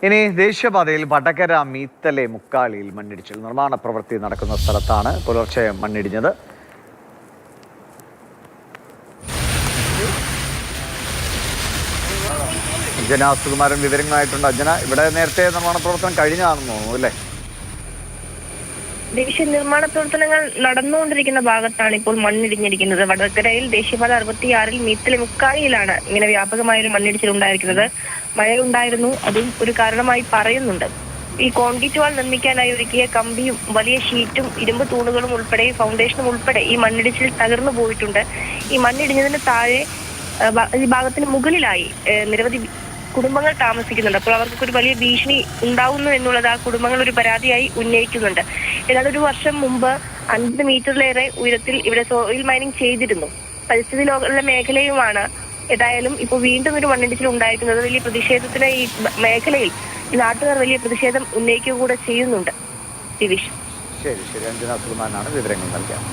ഇനി ദേശീയപാതയിൽ വടകര മീത്തലെ മുക്കാലിയിൽ മണ്ണിടിച്ചിൽ നിർമ്മാണ പ്രവൃത്തി നടക്കുന്ന സ്ഥലത്താണ് പുലർച്ചെ മണ്ണിടിഞ്ഞത്. അഞ്ജന സുകുമാരൻ വിവരങ്ങളായിട്ടുണ്ട്. അഞ്ജന, ഇവിടെ നേരത്തെ നിർമ്മാണ പ്രവർത്തനം കഴിഞ്ഞാണെന്ന് തോന്നുന്നു അല്ലേ? ദേശീയ നിർമ്മാണ പ്രവർത്തനങ്ങൾ നടന്നുകൊണ്ടിരിക്കുന്ന ഭാഗത്താണ് ഇപ്പോൾ മണ്ണിടിഞ്ഞിരിക്കുന്നത്. വടകരയിൽ ദേശീയപാത 66-ൽ മീത്തലെ മുക്കാലിയിലാണ് ഇങ്ങനെ വ്യാപകമായൊരു മണ്ണിടിച്ചിൽ ഉണ്ടായിരിക്കുന്നത്. മഴയുണ്ടായിരുന്നു, അതും ഒരു കാരണമായി പറയുന്നുണ്ട്. ഈ കോൺക്രീറ്റ് വാൾ നിർമ്മിക്കാനായി ഒരുക്കിയ കമ്പിയും വലിയ ഷീറ്റും ഇരുമ്പ് തൂണുകളും ഉൾപ്പെടെ ഫൗണ്ടേഷനും ഉൾപ്പെടെ ഈ മണ്ണിടിച്ചിൽ തകർന്നു പോയിട്ടുണ്ട്. ഈ മണ്ണിടിഞ്ഞതിന് താഴെ ഈ ഭാഗത്തിന് മുകളിലായി നിരവധി കുടുംബങ്ങൾ താമസിക്കുന്നുണ്ട്. അപ്പോൾ അവർക്ക് ഒരു വലിയ ഭീഷണി ഉണ്ടാവുന്നു എന്നുള്ളത് ആ കുടുംബങ്ങൾ ഒരു പരാതിയായി ഉന്നയിക്കുന്നുണ്ട്. ഏതാണ്ട് ഒരു വർഷം മുമ്പ് 50 മീറ്ററിലേറെ ഉയരത്തിൽ ഇവിടെ സോയിൽ മൈനിങ് ചെയ്തിരുന്നു. പരിസ്ഥിതി ലോക മേഖലയുമാണ്. ഏതായാലും ഇപ്പോൾ വീണ്ടും ഒരു മണ്ണിടിച്ചിൽ ഉണ്ടായിരിക്കുന്നത് വലിയ പ്രതിഷേധത്തിന് ഈ മേഖലയിൽ നാട്ടുകാർ വലിയ പ്രതിഷേധം ഉന്നയിക്കുക കൂടെ ചെയ്യുന്നുണ്ട്. ദിവിഷ്. ശരി, അഞ്ജന സുകുമാരനാണ് വിവരങ്ങൾ നൽകിയത്.